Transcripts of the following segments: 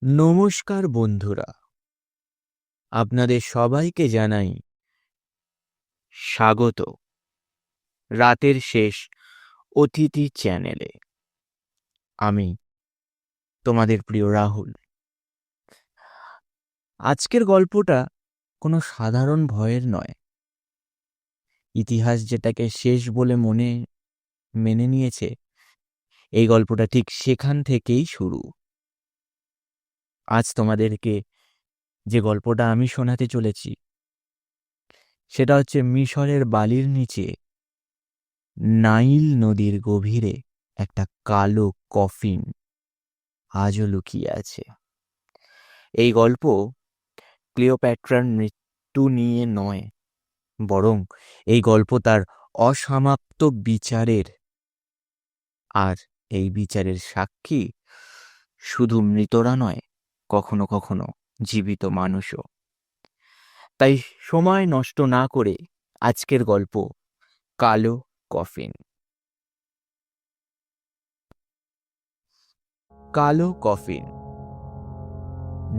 নমস্কার বন্ধুরা, আপনাদের সবাইকে জানাই স্বাগত রাতের শেষ অতিথি চ্যানেলে। আমি তোমাদের প্রিয় রাহুল। আজকের গল্পটা কোনো সাধারণ ভয়ের নয়। ইতিহাস যেটাকে শেষ বলে মেনে নিয়েছে, এই গল্পটা ঠিক সেখান থেকেই শুরু। আজ তোমাদেরকে যে গল্পটা আমি শোনাতে চলেছি সেটা হচ্ছে মিশরের বালির নিচে নাইল নদীর গভীরে একটা কালো কফিন আজও লুকিয়ে আছে। এই গল্প ক্লিওপ্যাট্রার মৃত্যু নিয়ে নয়, বরং এই গল্প তার অসমাপ্ত বিচারের। আর এই বিচারের সাক্ষী শুধু মৃতরা নয়, কখনো কখনো জীবিত মানুষও। তাই সময় নষ্ট না করে আজকের গল্প কালো কফিন। কালো কফিন।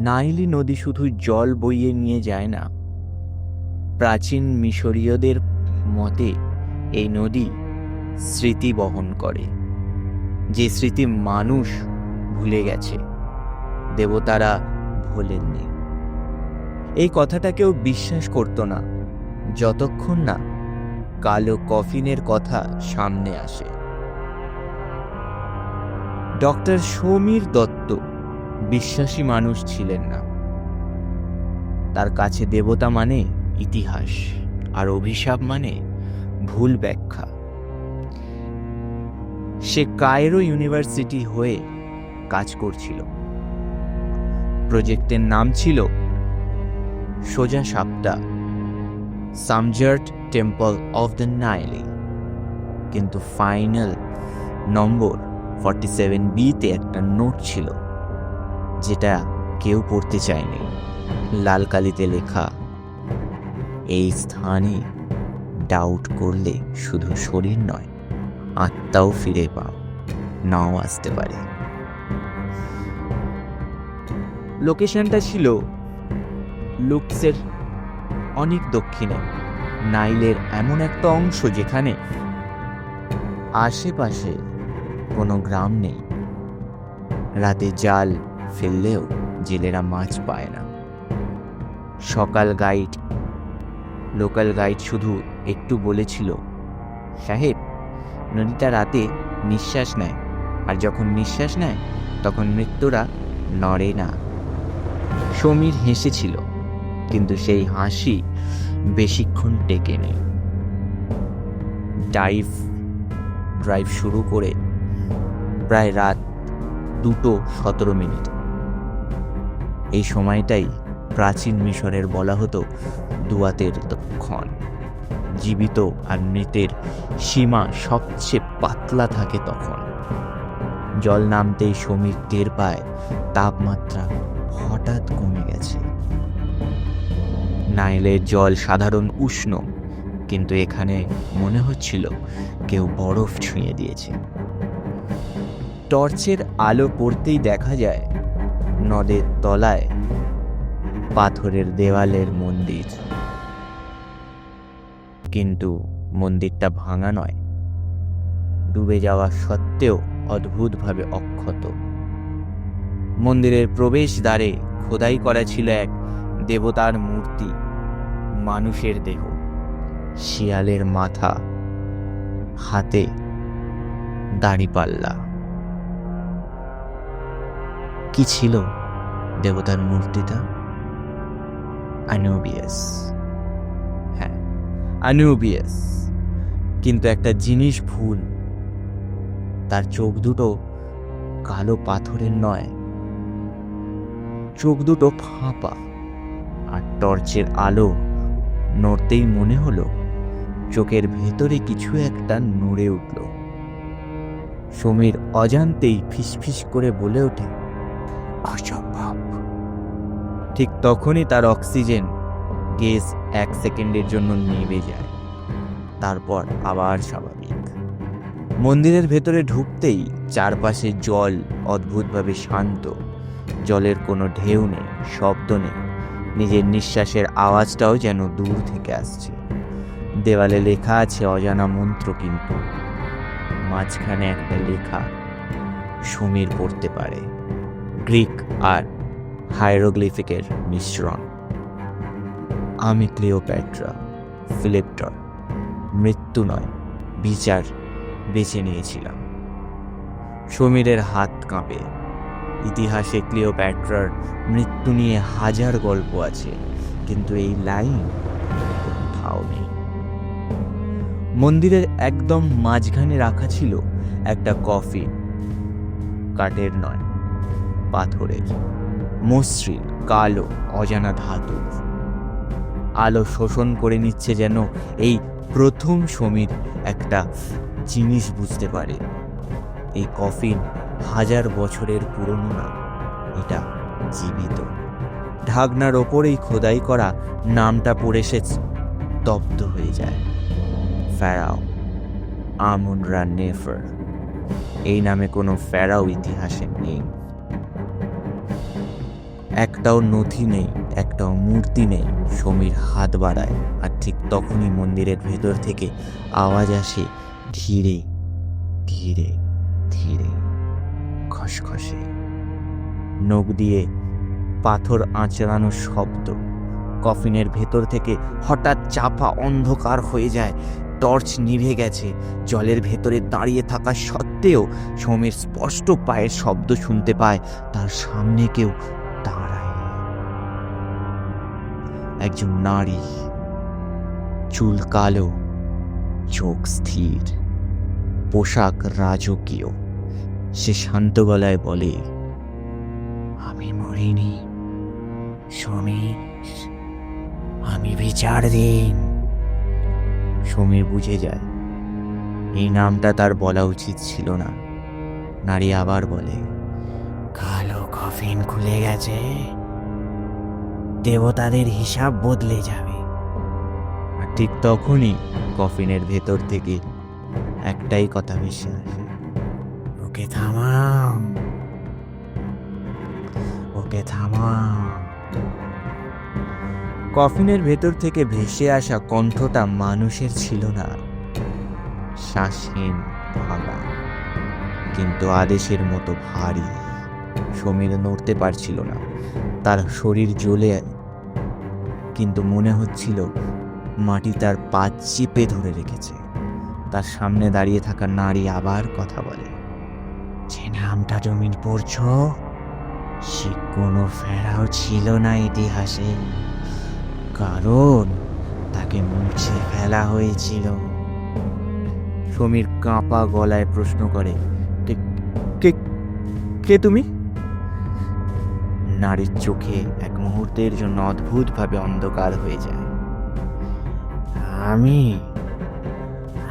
নাইলি নদী শুধু জল বইয়ে নিয়ে যায় না। প্রাচীন মিশরীয়দের মতে এই নদী স্মৃতি বহন করে, যে স্মৃতি মানুষ ভুলে গেছে, দেবতারা ভোলেননি। এই কথাটা কেউ বিশ্বাস করত না যতক্ষণ না কালো কফিনের কথা সামনে আসে। ডক্টর সমীর দত্ত বিশ্বাসী মানুষ ছিলেন না। তার কাছে দেবতা মানে ইতিহাস, আর অভিশাপ মানে ভুল ব্যাখ্যা। সে কায়রো ইউনিভার্সিটি হয়ে কাজ করছিল। প্রজেক্টের নাম ছিল সোজা সাপটা, সামজার্ট টেম্পল অফ দ্য নাইলি। কিন্তু ফাইনাল নম্বর 47B-তে একটা নোট ছিল যেটা কেউ পড়তে চায়নি। লাল কালিতে লেখা, এই স্থানে ডাউট করলে শুধু শরীর নয়, আত্মাও ফিরে পাও, নাও আসতে পারে। লোকেশনটা ছিল লুক্সের অনেক দক্ষিণে, নাইলের এমন একটা অংশ যেখানে আশেপাশে কোনো গ্রাম নেই। রাতে জাল ফেললেও জেলেরা মাছ পায় না। লোকাল গাইড শুধু একটু বলেছিল, সাহেব, নদীটা রাতে নিঃশ্বাস নেয়, আর যখন নিঃশ্বাস নেয় তখন মৃত্যুরা নড়ে না। সমীর হেসেছিল, কিন্তু সেই হাসি বেশিক্ষণ টেকে নেই। ড্রাইভ শুরু করে প্রায় রাত 2:17। এই সময়টাই প্রাচীন মিশরের বলা হতো দুয়াতের ক্ষণ। জীবিত আর মৃতের সীমা সবচেয়ে পাতলা থাকে তখন। জল নামতেই সমীর টের পায় তাপমাত্রা হঠাৎ কমে গেছে। নাইলের জল সাধারণ উষ্ণ, কিন্তু এখানে মনে হচ্ছিল কেউ বরফ ছুঁয়ে দিয়েছে। টর্চের আলো পড়তেই দেখা যায় নদের তলায় পাথরের দেওয়ালের মন্দির। কিন্তু মন্দিরটা ভাঙা নয়, ডুবে যাওয়া সত্ত্বেও অদ্ভুতভাবে অক্ষত। মন্দিরের প্রবেশ দ্বারে খোদাই করা ছিল এক দেবতার মূর্তি, মানুষের দেহ, শিয়ালের মাথা, হাতে দাড়িপাল্লা। কি ছিল দেবতার মূর্তিটা? আনুবিয়াস। হ্যাঁ, আনুবিয়াস। কিন্তু একটা জিনিস ভুল, তার চোখ দুটো কালো পাথরের নয়, চোখ দুটো ফাঁপা। আর টর্চের আলো নড়তেই মনে হলো চোখের ভেতরে কিছু একটা নড়ে উঠল। সমীর অজান্তেই ফিসফিস করে বলে ওঠে, অসম্ভব। ঠিক তখনই তার অক্সিজেন গেজ 1 সেকেন্ডের জন্য নিভে যায়, তারপর আবার স্বাভাবিক। মন্দিরের ভেতরে ঢুকতেই চারপাশে জল অদ্ভুতভাবে শান্ত, জলের কোনো ঢেউ নেই, শব্দ নেই, নিজের নিঃশ্বাসের আওয়াজটাও যেন দূর থেকে আসছে। দেওয়ালে লেখা আছে অজানা মন্ত্র, কিন্তু মাঝখানে একটা লেখা সমীর পড়তে পারে, গ্রিক আর হাইরোগ্লিফিকের মিশ্রণ। আমি ক্লিওপ্যাট্রা, ফিলিপ্টর, মৃত্যু নয় বিচার বেছে নিয়েছিলাম। সমীরের হাত কাঁপে। ইতিহাসে ক্লিওপ্যাট্রার মৃত্যু নিয়ে হাজার গল্প আছে, কিন্তু এই লাইন কোথাও নেই। মন্দিরের একদম মাঝখানে রাখা ছিল একটা কফিন, কাঠের নয়, পাথরের, মসৃণ, কালো, অজানা ধাতু। আলো শোষণ করে নিচ্ছে, যেন এই প্রথম সমীর একটা জিনিস বুঝতে পারে। এই কফিন 1000 বছরের পুরনো না, এটা জীবিত। ঢাকনার ওপরেই খোদাই করা নামটা পড়ে সে স্তব্ধ হয়ে যায়। ফেরাও আমুন-রা নেফার। এই নামে কোনো ফেরাও ইতিহাসে নেই। একটাও নথি নেই, একটাও মূর্তি নেই। সমীর হাত বাড়ায়, আর ঠিক তখনই মন্দিরের ভেতর থেকে আওয়াজ আসে, ধীরে ধীরে ধীরে, খসখসে, নখ দিয়ে পাথর আঁচড়ানোর শব্দ। কফিনের ভেতর থেকে হঠাৎ চাপা অন্ধকার হয়ে যায়। টর্চ নিভে গেছে। জলের ভেতরে দাঁড়িয়ে থাকা সত্ত্বেও সমীর স্পষ্ট পায়ের শব্দ শুনতে পায়। তার সামনে কেউ দাঁড়ায়, একজন নারী, চুল কালো, চোখ স্থির, পোশাক রাজকীয়। সে শান্ত গলায় বলে, আমি মরিনি সমীর, আমি বিচার দিন। সমীর বুঝে যায় এই নামটা তার বলা উচিত ছিল না। নারী আবার বলে, কালো কফিন খুলে গেছে, দেবতাদের হিসাব বদলে যাবে। আর ঠিক তখনই কফিনের ভেতর থেকে একটাই কথা ভেসে আসে, ওকে থামাও, ওকে থামাও। কফিনের ভেতর থেকে ভেসে আসা কণ্ঠটা মানুষের ছিল না, শ্বাসহীন, ভাঙা, কিন্তু আদেশের মতো ভারী। সমীর নড়তে পারছিল না, তার শরীর জ্বলে, কিন্তু মনে হচ্ছিল মাটি তার পা চিপে ধরে রেখেছে। তার সামনে দাঁড়িয়ে থাকা নারী আবার কথা বলে, যে নামটা তুমি পড়ছ, সে কোনো ফেরাও ছিল না ইতিহাসে, কারণ তাকে মুছে ফেলা হয়েছিল। সমীর কাঁপা গলায় প্রশ্ন করে, কে তুমি? নারীর চোখে এক মুহূর্তের জন্য অদ্ভুতভাবে অন্ধকার হয়ে যায়।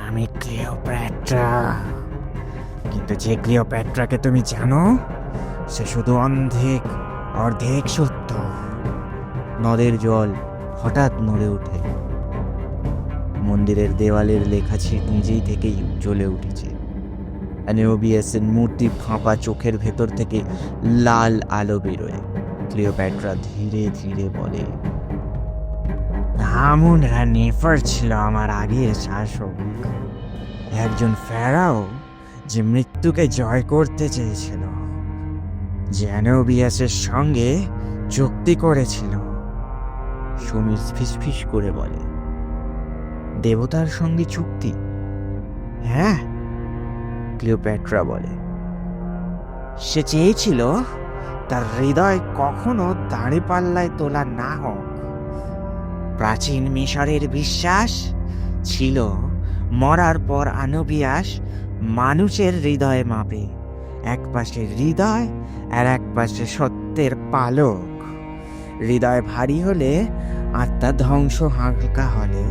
আমি ক্লিওপ্যাট্রা। কিন্তু যে ক্লিওপ্যাট্রাকে তুমি জানো, সে শুধু অর্ধেক সত্য। নদের জল হঠাৎ নড়ে ওঠে। মন্দিরের দেওয়ালের লেখা নিজেই থেকেই জ্বলে উঠেছে। অ্যানিওবিয়াসের মূর্তি ফাঁপা চোখের ভেতর থেকে লাল আলো বেরোয়। ক্লিওপ্যাট্রা ধীরে ধীরে বলে, আমুন-রা নেফার ছিল আমার আগের শাসক, একজন ফেরাও যে মৃত্যুকে জয় করতে চেয়েছিল, যে অ্যানিওবিয়াসের সঙ্গে চুক্তি করেছিল। সমীর ফিসফিস করে বলে, দেবতার সঙ্গে চুক্তি? হ্যাঁ, ক্লিওপ্যাট্রা বলে। সে চেয়েছিল তার হৃদয় কখনো দাঁড়িপাল্লায় তোলা না হোক। প্রাচীন মিশরের বিশ্বাস ছিল, মরার পর আনুবিয়াস মানুষের হৃদয় মাপে, এক পাশে হৃদয় আর এক পাশে সত্যের পালক। হৃদয় ভারী হলে আত্মা ধ্বংস, হালকা হলে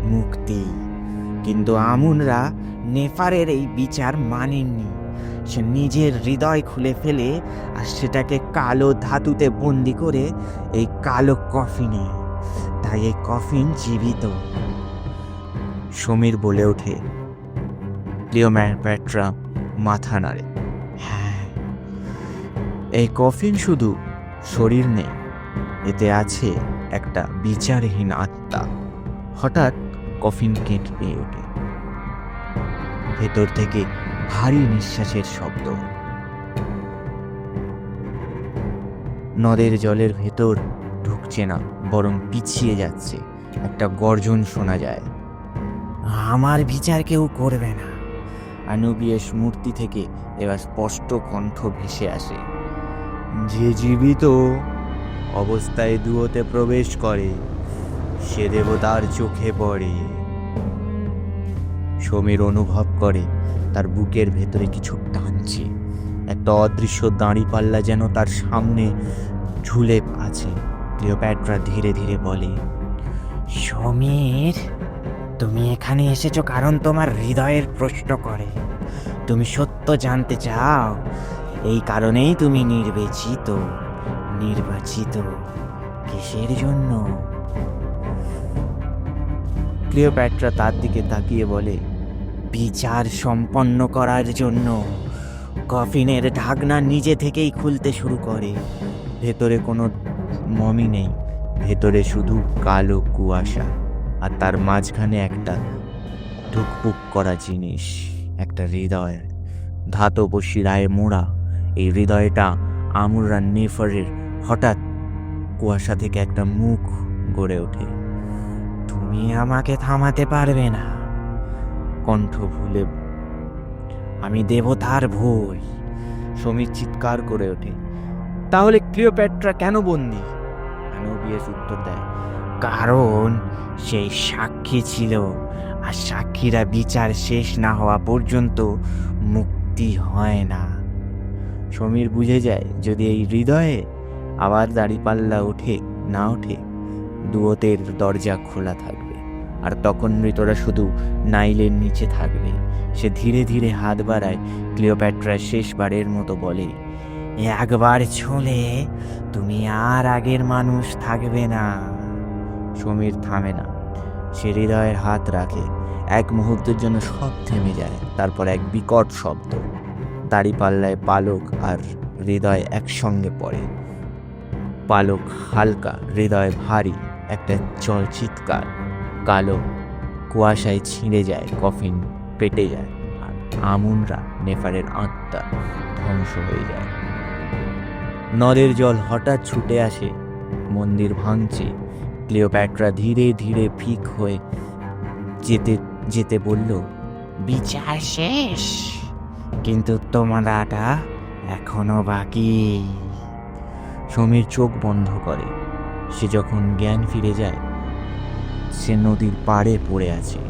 মুক্তি। কিন্তু আমুনরা নেফারের এই বিচার মানেননি। সে নিজের হৃদয় খুলে ফেলে আর সেটাকে কালো ধাতুতে বন্দি করে এই কালো কফিনে। তাই এই কফিন জীবিত। সমীর বলে ওঠে। ক্লিওপ্যাট্রা মাথা নাড়ে, হ্যাঁ, এই কফিন শুধু শরীর নেই, এতে আছে একটা বিচারহীন আত্মা। হঠাৎ কফিন কেঁপে ওঠে, ভেতর থেকে ভারী নিঃশ্বাসের শব্দ। নদের জলের ভেতর ঢুকছে না, বরং পিছিয়ে যাচ্ছে। একটা গর্জন শোনা যায়, আমার বিচার কেউ করবে না। আনুবিয়াস মূর্তি থেকে এবার স্পষ্ট কণ্ঠ ভেসে আসে, যে জীবিত অবস্থায় দুয়োতে প্রবেশ করে সে দেবতার চোখে পড়ে। সমীর অনুভব করে তার বুকের ভেতরে কিছু টানছে, একটা অদৃশ্য দাঁড়িপাল্লা যেন তার সামনে ঝুলে আছে। ক্লিওপ্যাট্রা ধীরে ধীরে বলে, সমীর, তুমি এখানে এসেছো কারণ তোমার হৃদয়ের প্রশ্ন করে। তুমি সত্য জানতে চাও, এই কারণেই তুমি নির্বাচিত। কিসের জন্য? ক্লিওপ্যাট্রা তার দিকে তাকিয়ে বলে, বিচার সম্পন্ন করার জন্য। কফিনের ঢাকনা নিজে থেকেই খুলতে শুরু করে। ভেতরে কোনো মমি নেই, ভেতরে শুধু কালো কুয়াশা, আর তার মাঝখানে একটা ধুকপুক করা জিনিস, একটা হৃদয়, ধাতব শিরায় মোড়া। এই হৃদয়টা আমুরা নেফারের। হঠাৎ কুয়াশা থেকে একটা মুখ গড়ে ওঠে। তুমি আমাকে থামাতে পারবে না, কণ্ঠ ভুলে। আমি দেবতার ভই। সমীর চিৎকার করে ওঠে, তাহলে ক্লিওপ্যাট্রা কেন বন্দী? আনুবিয়াস উত্তর দেয়, কারণ সেই সাক্ষী ছিল, আর সাক্ষীরা বিচার শেষ না হওয়া পর্যন্ত মুক্তি হয় না। সমীর বুঝে যায়, যদি এই হৃদয়ে আবার দাড়িপাল্লা ওঠে না ওঠে, দুয়োতের দরজা খোলা থাকবে, আর তখন মৃতরা শুধু নাইলের নিচে থাকবে। সে ধীরে ধীরে হাত বাড়ায়। ক্লিওপ্যাট্রা শেষবারের মতো বলে, একবার ছুঁলে তুমি আর আগের মানুষ থাকবে না। সমীর থামে না, সে হৃদয়ের হাত রাখে। এক মুহূর্তের জন্য সব থেমে যায়। তারপর এক বিকট শব্দ, দাড়িপাল্লায় পালক আর হৃদয় একসঙ্গে পড়ে। পালক হালকা, হৃদয় ভারী, একটা চিৎকার। কালো কুয়াশায় ছিঁড়ে যায়, কফিন পেটে যায়, আর আমুনরা নেফারের আত্মা ধ্বংস হয়ে যায়। নদের জল হঠাৎ ছুটে আসে, মন্দির ভাঙছে। ক্লিওপ্যাট্রা ধীরে ধীরে ফিক হয়ে যেতে যেতে বলল, বিচার শেষ, কিন্তু তোমরাটা এখনো বাকি। সমীর চোখ বন্ধ করে। সে যখন জ্ঞান ফিরে যায়, সে নদীর পাড়ে পড়ে আছে।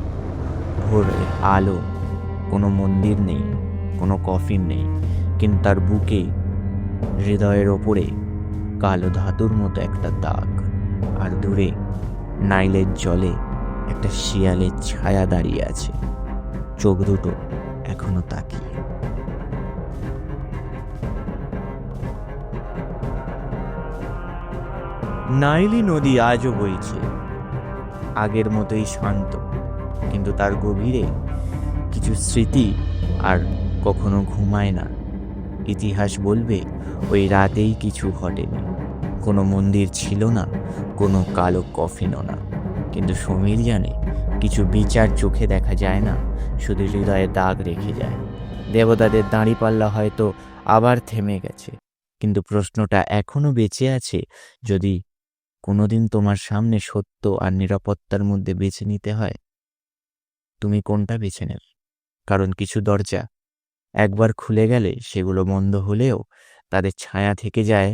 ভোরের আলো, কোনো মন্দির নেই, কোনো কফিন নেই, কিন্তু তার বুকে, হৃদয়ের ওপরে কালো ধাতুর মতো একটা দাগ। আর দূরে নাইলের জলে একটা শিয়ালের ছায়া দাঁড়িয়ে আছে, চোখ দুটো এখনো তাকিয়ে। নাইলি নদী আজও বইছে, আগের মতোই শান্ত, কিন্তু তার গভীরে কিছু স্মৃতি আর কখনো ঘুমায় না। ইতিহাস বলবে ওই রাতেই কিছু ঘটেনি, কোনো মন্দির ছিল না, কোনো কালো কফিনও না। কিন্তু সমীর জানে, কিছু বিচার চোখে দেখা যায় না, শুধু হৃদয়ে দাগ রেখে যায়। দেবতাদের দাঁড়িপাল্লা হয়তো আবার থেমে গেছে, কিন্তু প্রশ্নটা এখনো বেঁচে আছে, যদি কোনোদিন তোমার সামনে সত্য আর নিরাপত্তার মধ্যে বেছে নিতে হয়, তুমি কোনটা বেছে নেবে? কারণ কিছু দরজা একবার খুলে গেলে সেগুলো বন্ধ হলেও তাদের ছায়া থেকে যায়।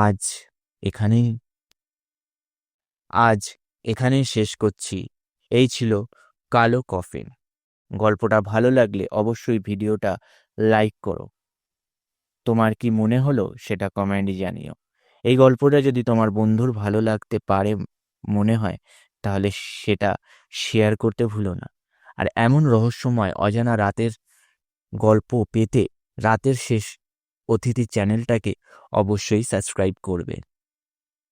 আজ এখানেই শেষ করছি। এই ছিল কালো কফিন। গল্পটা ভালো লাগলে অবশ্যই ভিডিওটা লাইক করো। তোমার কি মনে হলো সেটা কমেন্টে জানিও। এই গল্পটা যদি তোমার বন্ধুর ভালো লাগতে পারে মনে হয়, তাহলে সেটা শেয়ার করতে ভুলো না। আর এমন রহস্যময় অজানা রাতের গল্প পেতে রাতের শেষ অতিথি চ্যানেলটাকে অবশ্যই সাবস্ক্রাইব করবে।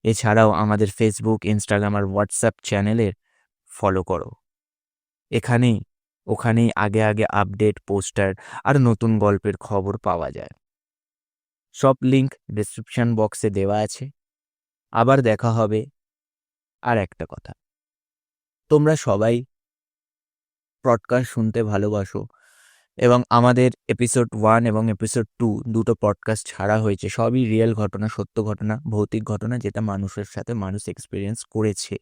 এছাড়াও আমাদের ফেসবুক, ইনস্টাগ্রাম আর হোয়াটসঅ্যাপ চ্যানেলের ফলো করো। ওখানেই আগে আপডেট, পোস্টার আর নতুন গল্পের খবর পাওয়া যায়। সব লিঙ্ক ডেসক্রিপশন বক্সে দেওয়া আছে। আবার দেখা হবে। আর একটা কথা, তোমরা সবাই পডকাস্ট শুনতে ভালোবাসো এবং আমাদের এপিসোড 1 এবং এপিসোড 2 দুটো পডকাস্ট ছাড়া হয়েছে। সবই রিয়েল ঘটনা, সত্য ঘটনা, ভৌতিক ঘটনা, যেটা মানুষের সাথে মানুষ এক্সপিরিয়েন্স করেছে।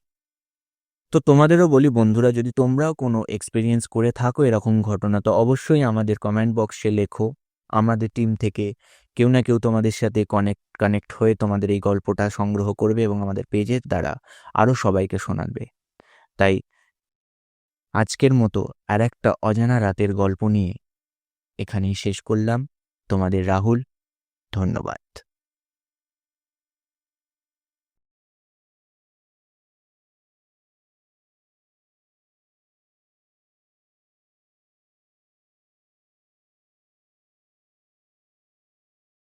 তো তোমাদেরও বলি বন্ধুরা, যদি তোমরাও কোনো এক্সপিরিয়েন্স করে থাকো এরকম ঘটনা, তো অবশ্যই আমাদের কমেন্ট বক্সে লেখো। আমাদের টিম থেকে কেউ না কেউ তোমাদের সাথে কানেক্ট হয়ে তোমাদের এই গল্পটা সংগ্রহ করবে এবং আমাদের পেজের দ্বারা আরও সবাইকে শোনাবে। তাই আজকের মতো আর একটা অজানা রাতের গল্প নিয়ে এখানেই শেষ করলাম। তোমাদের রাহুল। ধন্যবাদ।